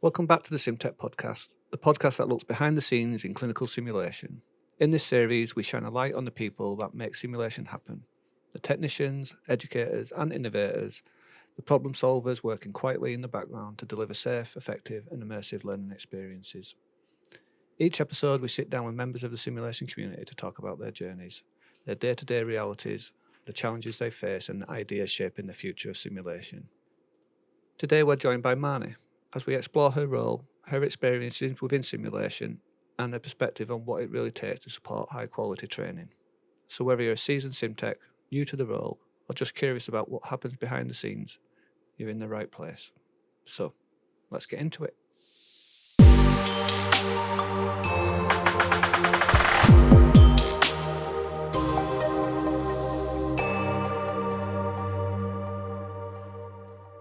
Welcome back to the SimTech podcast, the podcast that looks behind the scenes in clinical simulation. In this series, we shine a light on the people that make simulation happen, the technicians, educators, and innovators, the problem solvers working quietly in the background to deliver safe, effective, and immersive learning experiences. Each episode, we sit down with members of the simulation community to talk about their journeys, their day-to-day realities, the challenges they face, and the ideas shaping the future of simulation. Today, we're joined by Marnie as we explore her role, her experiences within simulation, and her perspective on what it really takes to support high-quality training. So whether you're a seasoned SimTech, new to the role, or just curious about what happens behind the scenes, you're in the right place. So, let's get into it.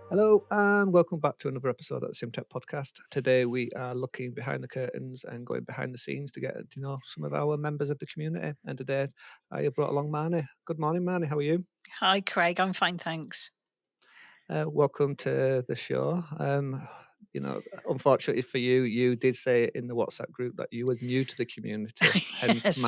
Hello and welcome back to another episode of the SimTech podcast. Today we are looking behind the curtains and going behind the scenes to get to know some of our members of the community. And today I brought along Marnie. Good morning, Marnie. How are you? Hi, Craig. I'm fine, thanks. Welcome to the show. Unfortunately for you, you did say in the WhatsApp group that you were new to the community, Yes.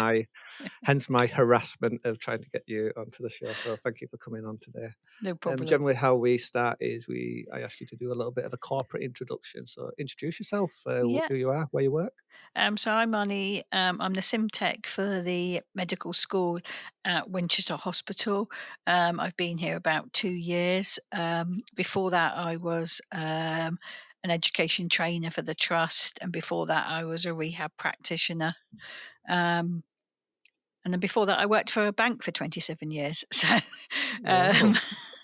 hence my harassment of trying to get you onto the show. So thank you for coming on today. No problem. Generally, how we start is I ask you to do a little bit of a corporate introduction. So introduce yourself, Yeah. who you are, where you work. So I'm Marnie. I'm the sim tech for the medical school at Winchester Hospital. I've been here about 2 years. Before that, I was an education trainer for the trust, and before that, I was a rehab practitioner. Um, and then before that, I worked for a bank for 27 years. So, Wow. um,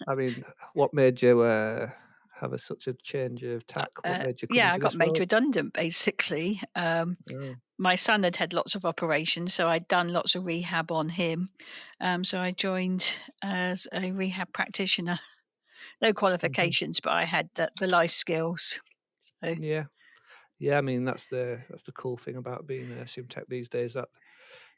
I mean, what made you have such a change of tack? What made you come yeah, I into got this made role? redundant basically. Oh, My son had lots of operations, so I'd done lots of rehab on him. So I joined as a rehab practitioner. No mhm. qualifications, but I had the life skills. So Yeah. Yeah, I mean that's the cool thing about being a sim tech these days, that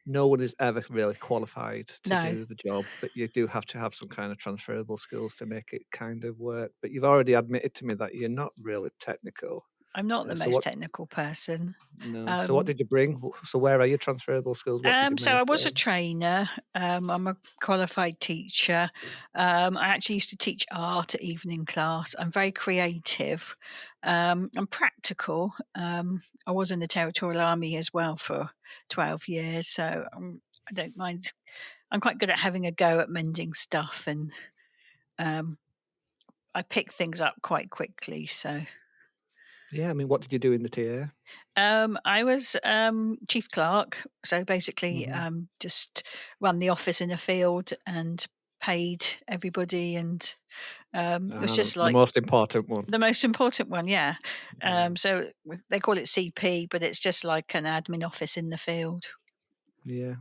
no one is ever really qualified to no, do the job, but you do have to have some kind of transferable skills to make it kind of work. But you've already admitted to me that you're not really technical. I'm not the So most what? technical person. No. So what Um, did you bring? So where are your transferable skills? What did you so make? I was a trainer. I'm a qualified teacher. I actually used to teach art at evening class. I'm very creative. I'm practical. I was in the Territorial Army as well for 12 years, so I don't mind. I'm quite good at having a go at mending stuff, and um, I pick things up quite quickly. So Yeah, I mean, what did you do in the TA? I was chief clerk, so basically Hmm. just run the office in a field and paid everybody, and it was just The like most important one. the most important one, yeah. Yeah. So they call it CP, but it's just like an admin office in the field. Yeah.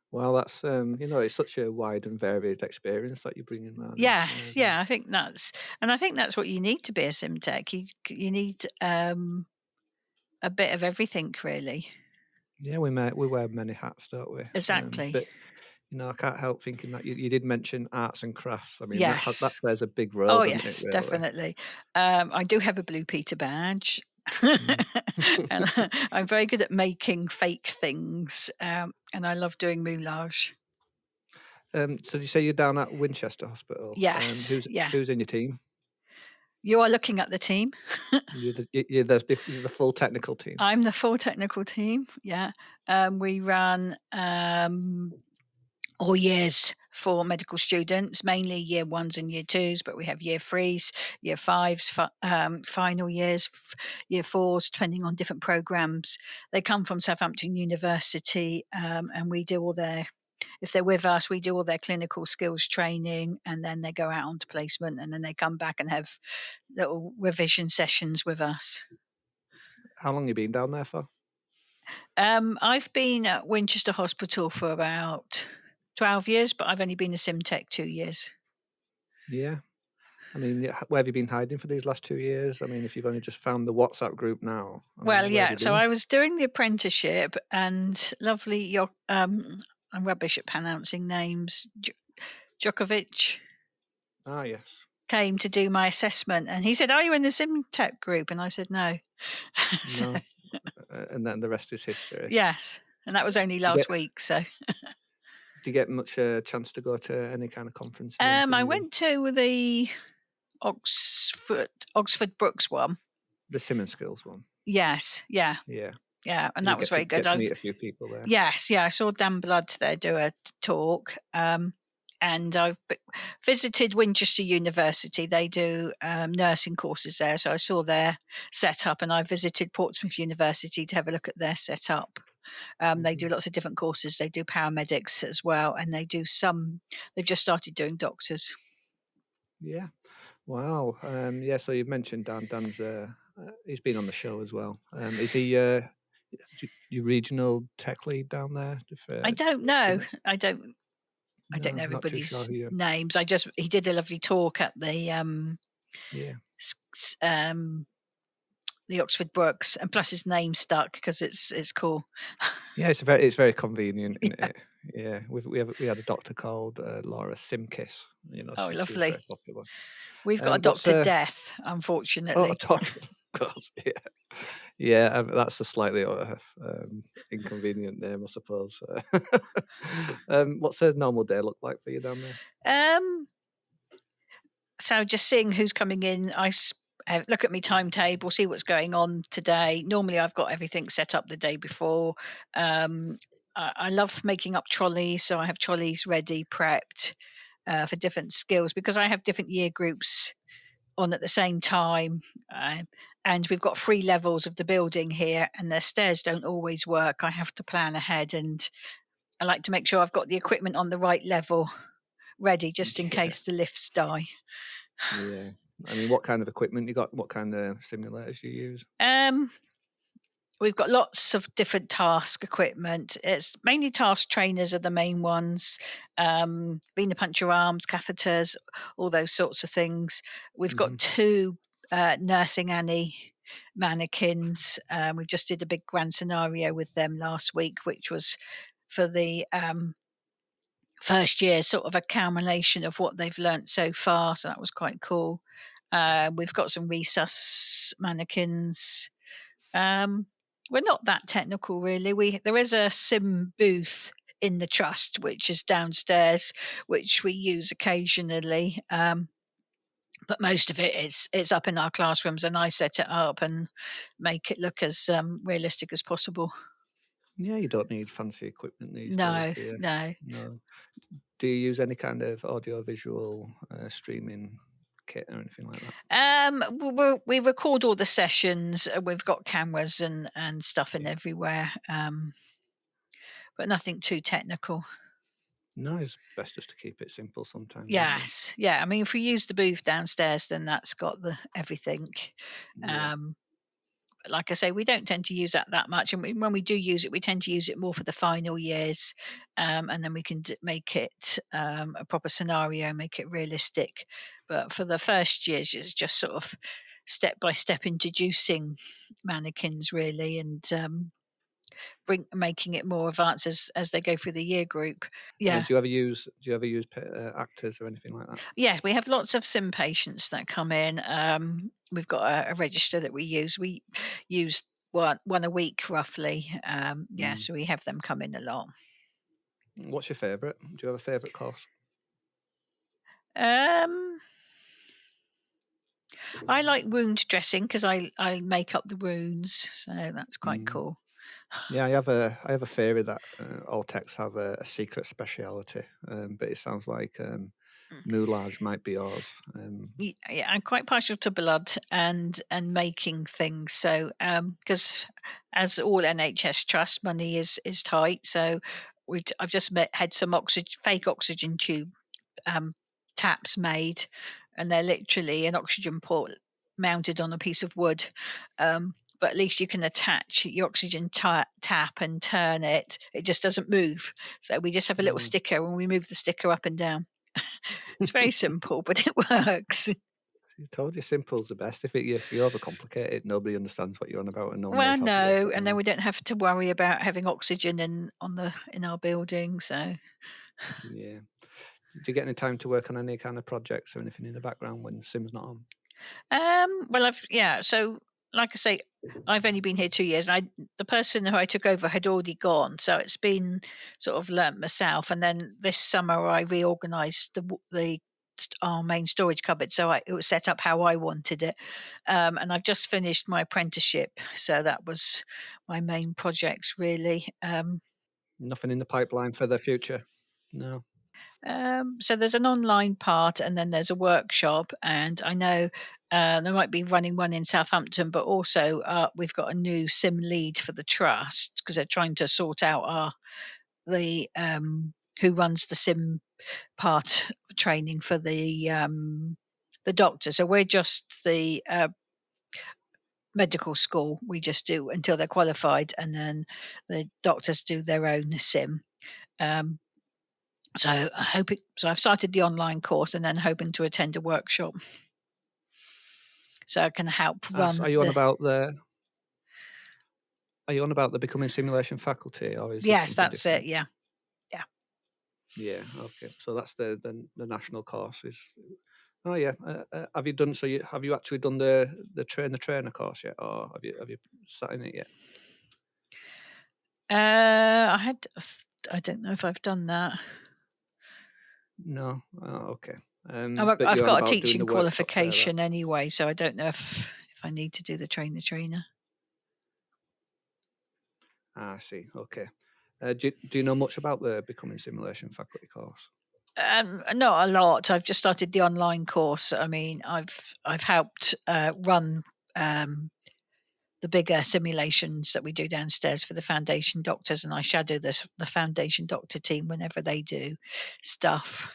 Well, that's it's such a wide and varied experience that you bring in, Marnie. Yes, yeah, I think that's what you need to be a sim tech. You need a bit of everything, really. Yeah, we wear many hats, don't we? Exactly. But I can't help thinking that you did mention arts and crafts. I mean, that Yes. plays a big role, Oh, doesn't it? yes, Really. definitely. I do have a Blue Peter badge. Mm. And I'm very good at making fake things, and I love doing moulage. So you say you're down at Winchester Hospital. Yes, Who's yeah. who's in your team? You are looking at the team. You're the full technical team. I'm the full technical team, yeah. We run, all years for medical students, mainly year ones and year twos, but we have year threes, year fives, final years, year fours, depending on different programs. They come from Southampton University, and we do all their, if they're with us, we do all their clinical skills training, and then they go out onto placement, and then they come back and have little revision sessions with us. How long you been down there for? I've been at Winchester Hospital for about 12 years, but I've only been a sim tech 2 years. Yeah. I mean, where have you been hiding for these last 2 years? I mean, if you've only just found the WhatsApp group now, I Well, mean, where have yeah, you so been? I was doing the apprenticeship, and lovely I'm rubbish at pronouncing names, Djokovic. Ah, yes. came to do my assessment, and he said, "Are you in the sim tech group?" And I said, "No." So, No, and then the rest is history. yes, and that was only Do you last get week. So, do you get much chance to go to any kind of conferences or anything I with went to the Oxford Brookes one. the Simmons Skills one? Yes, yeah, Yeah. yeah, and Did you that was get to very good. meet a few people there? Yes, yeah, I saw Dan Blood there do a talk, and I've visited Winchester University. They do nursing courses there, so I saw their setup, and I visited Portsmouth University to have a look at their setup. They Mhm. do lots of different courses. They do paramedics as well, and they do some. They've just started doing doctors. Yeah. Wow. Yeah, so you've mentioned Dan. Dan's, he's been on the show as well. Is he, your regional tech lead down there I for don't know. Simmons? I don't No, know not too sure everybody's who you. names. He did a lovely talk at Yeah. s- s- um, the Oxford Brookes, and plus his name stuck because it's cool. Yeah, it's very convenient, isn't Yeah. it? Yeah, we had a doctor called, Laura Simkiss, Oh, she was very lovely. popular. We've got a What's Doctor Death, oh, a unfortunately. doc God, yeah. Yeah, that's a slightly, inconvenient name, I suppose. What's a normal day look like for you down there? Um, so just seeing who's coming in, look at my timetable, see what's going on today. Normally, I've got everything set up the day before. Um, I love making up trolleys, so I have trolleys ready, prepped for different skills because I have different year groups on at the same time. Uh, and we've got 3 levels of the building here, and the stairs don't always work. I have to plan ahead, and I like to make sure I've got the equipment on the right level ready just in Yeah, case the lifts die. yeah. I mean, what kind of equipment you got? What kind of simulators you use? Um, we've got lots of different task equipment. It's mainly task trainers are the main ones. Venipuncture arms, catheters, all those sorts of things. We've got Mhm. 2 nursing Annie mannequins. We just did a big grand scenario with them last week, which was for the first year, sort of a culmination of what they've learnt so far. So that was quite cool. We've got some resus mannequins. Um, we're not that technical, really. There is a sim booth in the trust, which is downstairs, which we use occasionally. But most of it is it's up in our classrooms, and I set it up and make it look as realistic as possible. Yeah, you don't need fancy equipment these days, No, do you? no. No. Do you use any kind of audio visual, streaming kit or anything like that? We record all the sessions. We've got cameras and stuff in Yeah. everywhere, but nothing too technical. No, it's best just to keep it simple sometimes, isn't it? Yes, yeah. I mean, if we use the booth downstairs, then that's got the everything. Yeah. Um, but like I say, we don't tend to use that much, and when we do use it, we tend to use it more for the final years, and then we can make it a proper scenario, make it realistic. But for the first years, it's just sort of step by step introducing mannequins, really, and bring making it more advanced as they go through the year group. Yeah. Do you ever use actors or anything like that? Yeah, we have lots of sim patients that come in. We've got a register that we use. We use one a week roughly. Yeah, Mm. so we have them come in a lot. What's your favourite? Do you have a favourite course? Um, I like wound dressing because I make up the wounds, so that's quite Mm. cool. Yeah, I have a theory that, all techs have a secret speciality, but it sounds like, moulage might be yours. Yeah, I'm quite partial to blood and making things. So, because as all NHS trust, money is tight. So, I've just had some fake oxygen tube um, taps made, and they're literally an oxygen port mounted on a piece of wood. But at least you can attach your oxygen tap and turn it. It just doesn't move. So we just have a little Mm. sticker, and we move the sticker up and down. It's very simple, but it works. I told you simple's the best. If you overcomplicate it, nobody understands what you're on about, and no one Well, knows how to work no, it and then around. we don't have to worry about having oxygen in our building. So Yeah. Do you get any time to work on any kind of projects or anything in the background when Sim's not on? Well, so like I say, I've only been here 2 years, and the person who I took over had already gone, so it's been sort of learnt myself. And then this summer, I reorganised our main storage cupboard, so it was set up how I wanted it. And I've just finished my apprenticeship, so that was my main projects really. Nothing in the pipeline for the future? No. So there's an online part, and then there's a workshop, and I know they might be running one in Southampton, but also we've got a new sim lead for the trust because they're trying to sort out the who runs the sim part training for the doctor. So we're just the medical school. We just do until they're qualified, and then the doctors do their own sim. Um, so I've started the online course and then hoping to attend a workshop. So I can help So run are you on the about the becoming simulation faculty, or is this Yes, something that's it, different? yeah, yeah. Yeah, okay. So that's the national course is. Oh yeah. Have you done have you actually done the trainer course yet, or have you sat in it yet? I had I don't know if I've done that. No. Oh, okay. But I've you're on got a about doing teaching the workshops there, right? qualification anyway, so I don't know if I need to do the trainer. I see. Okay. Do you know much about the becoming simulation faculty course? Not a lot. I've just started the online course. I mean, I've helped run um, the bigger simulations that we do downstairs for the foundation doctors, and I shadow the foundation doctor team whenever they do stuff.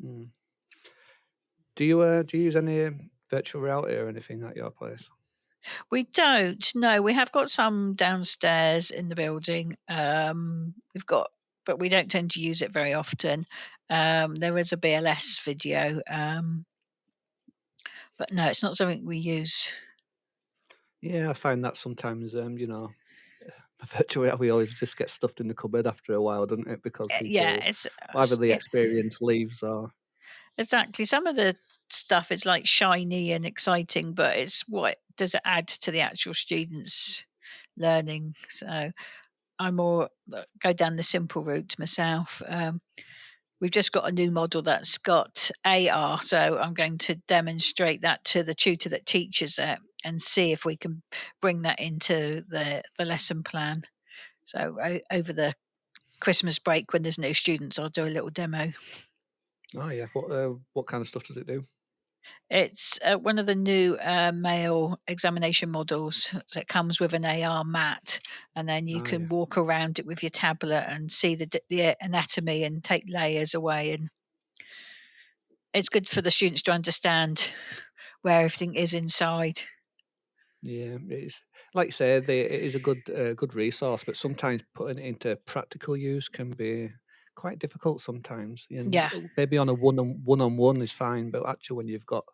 Mm. Do you use any virtual reality or anything at your place? We don't. No, we have got some downstairs in the building. But we don't tend to use it very often. There is a BLS video, but no, it's not something we use. Yeah, I find that sometimes, virtual reality always just gets stuffed in the cupboard after a while, doesn't it? Because Yeah, people, either the yeah, experience leaves or. exactly. Some of the stuff is like shiny and exciting, but it's what does it add to the actual students' learning? So I more go down the simple route myself. We've just got a new model that's got AR, so I'm going to demonstrate that to the tutor that teaches it and see if we can bring that into the lesson plan. So over the Christmas break, when there's no students, I'll do a little demo. Oh yeah, what kind of stuff does it do? It's one of the new male examination models. So it comes with an AR mat, and then you Oh can yeah, walk around it with your tablet and see the anatomy and take layers away. And it's good for the students to understand where everything is inside. yeah. It's like you say, it is a good resource, but sometimes putting it into practical use can be quite difficult sometimes. And Yeah, maybe on a one-on-one is fine, but actually when you've got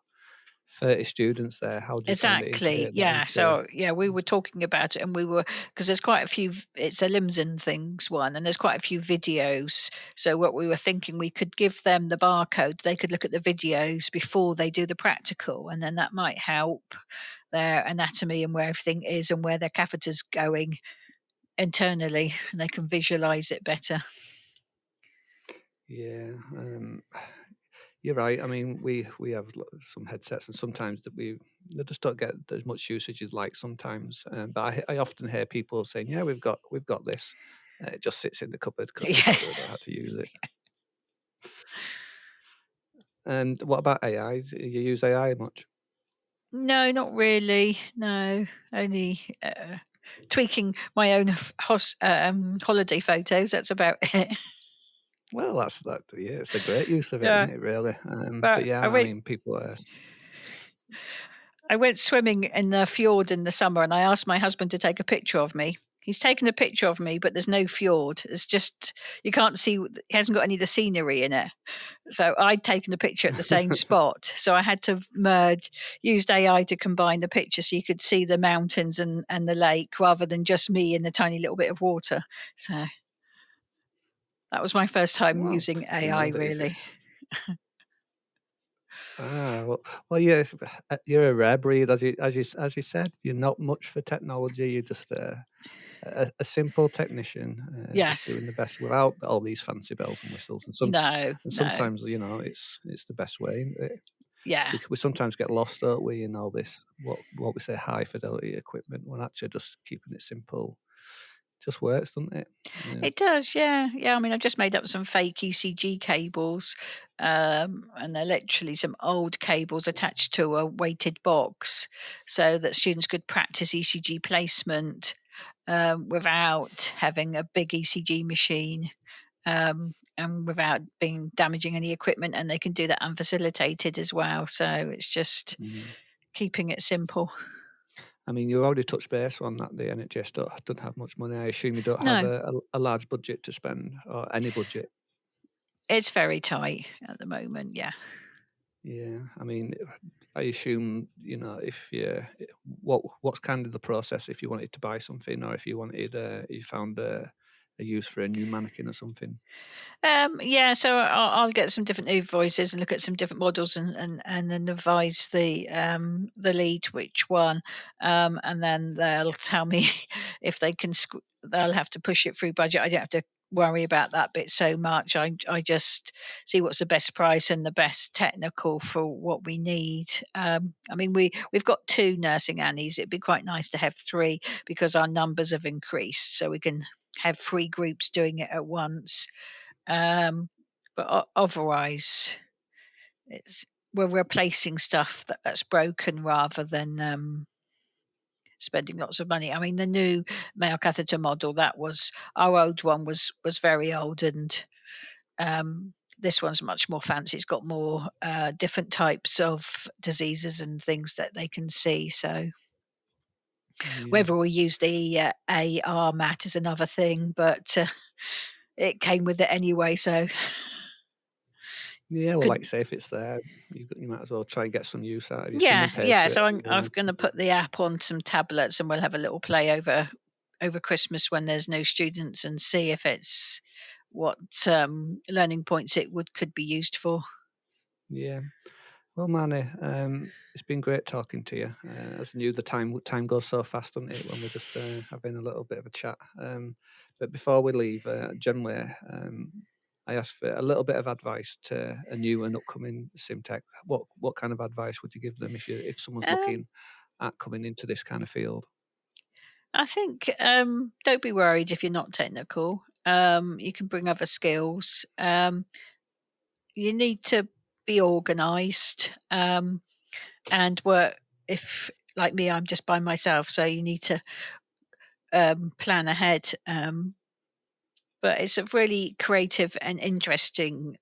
30 students there, how do you kind of exactly. integrate that Yeah. into? So yeah, we were talking about it, and we were because there's quite a few. It's a limbs and things one, and there's quite a few videos. So what we were thinking, we could give them the barcode. They could look at the videos before they do the practical, and then that might help their anatomy and where everything is and where their catheter's going internally, and they can visualize it better. Yeah, you're right. I mean, we have some headsets, and sometimes they just don't get as much usage as like sometimes. But I often hear people saying, "Yeah, we've got this." It just sits in the cupboard because they Yeah. don't really know how to use it. And what about AI? Do you use AI much? No, not really. No, only tweaking my own holiday photos. That's about it. Well, that's that. Yeah, it's the great use of it, Yeah, isn't it? Really. But but yeah, I mean, people are. I went swimming in the fjord in the summer, and I asked my husband to take a picture of me. He's taken a picture of me, but there's no fjord. It's just you can't see. He hasn't got any of the scenery in it. So I'd taken a picture at the same spot. So I had to used AI to combine the picture so you could see the mountains and the lake rather than just me in the tiny little bit of water. So That was my first time Well, using you AI, know, really. yeah, you're a rare breed, as you said. You're not much for technology. You're just a simple technician, just Yes. doing the best without all these fancy bells and whistles. No, And no. sometimes, it's the best way. Isn't it? Yeah. We sometimes get lost, don't we, in all this what we say high fidelity equipment, when actually just keeping it simple just works, doesn't it? Yeah. It does, yeah, yeah. I mean, I've just made up some fake ECG cables, and they're literally some old cables attached to a weighted box, so that students could practice ECG placement without having a big ECG machine, and without being damaging any equipment. And they can do that unfacilitated as well. So it's just Mm. keeping it simple. I mean, you already touched base on that. The NHS don't have much money. I assume you don't have No, a large budget to spend, or any budget. it's very tight at the moment. Yeah. Yeah, I mean, I assume, if what's kind of the process if you wanted to buy something, or if you found a use for a new mannequin or something. Yeah, so I'll get some different invoices and look at some different models, and then advise the lead which one, and then they'll tell me if they can. They'll have to push it through budget. I don't have to worry about that bit so much. I just see what's the best price and the best technical for what we need. I mean, we've got 2 nursing annies. It'd be quite nice to have 3, because our numbers have increased, so we can have 3 groups doing it at once. Um, but otherwise, it's we're replacing stuff that's broken, rather than spending lots of money. I mean, the new male catheter model, that was our old one, was very old, and this one's much more fancy. It's got more different types of diseases and things that they can see. So Yeah. whether we use the AR mat is another thing, but it came with it anyway. So Yeah, well, like could you say, if it's there, you might as well try and get some use out of it. Someone Yeah, paid yeah. for it. So I'm gonna put the app on some tablets, and we'll have a little play over Christmas when there's no students, and see if it's what learning points it would could be used for. Yeah. Well, Marnie, it's been great talking to you. As I knew, the time goes so fast, doesn't it, when we're just having a little bit of a chat. But before we leave, generally, I ask for a little bit of advice to a new and upcoming SimTech. What kind of advice would you give them if someone's Um, looking at coming into this kind of field? I think don't be worried if you're not technical. You can bring other skills. You need to be organised, and work. If like me, I'm just by myself, so you need to plan ahead. But it's a really creative and interesting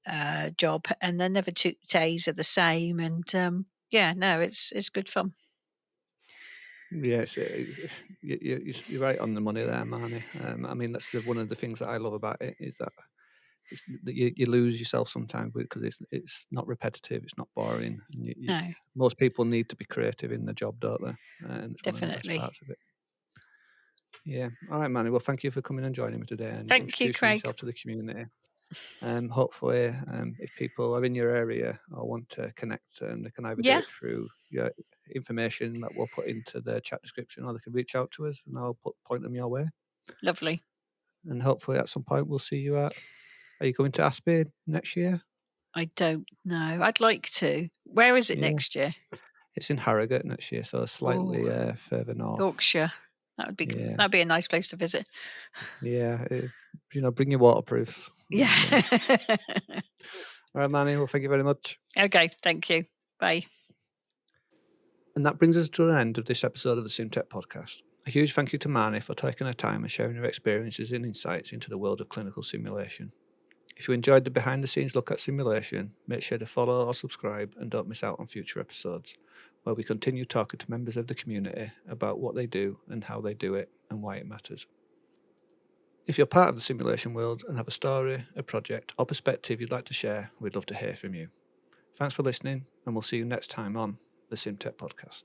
job, and then never 2 days are the same. And yeah, no, it's good fun. Yes, you're right on the money there, Marnie. I mean, that's one of the things that I love about it, is that that you lose yourself sometimes because it's not repetitive, it's not boring. And No, most people need to be creative in their job, don't they? And it's one of the best definitely. parts of it. Yeah. All right, Manny. Well, thank you for coming and joining me today and Thank you, introducing Craig. yourself to the community. Hopefully, if people are in your area or want to connect, they can either do Yeah, it through your information that we'll put into the chat description, or they can reach out to us and I'll point them your way. lovely. And hopefully, at some point, we'll see you at. Are you going to Aspie next year? I don't know. I'd like to. Where is it Yeah. next year? It's in Harrogate next year, so Oh, slightly further north. Yorkshire. Yeah, That'd be a nice place to visit. yeah. Bring your waterproofs. Yeah. All right, Manny. Well, thank you very much. Okay. Thank you. Bye. And that brings us to an end of this episode of the SimTech podcast. A huge thank you to Marnie for taking her time and sharing her experiences and insights into the world of clinical simulation. If you enjoyed the behind the scenes look at simulation, make sure to follow or subscribe and don't miss out on future episodes, where we continue talking to members of the community about what they do and how they do it and why it matters. If you're part of the simulation world and have a story, a project, or perspective you'd like to share, we'd love to hear from you. Thanks for listening, and we'll see you next time on the SimTech Podcast.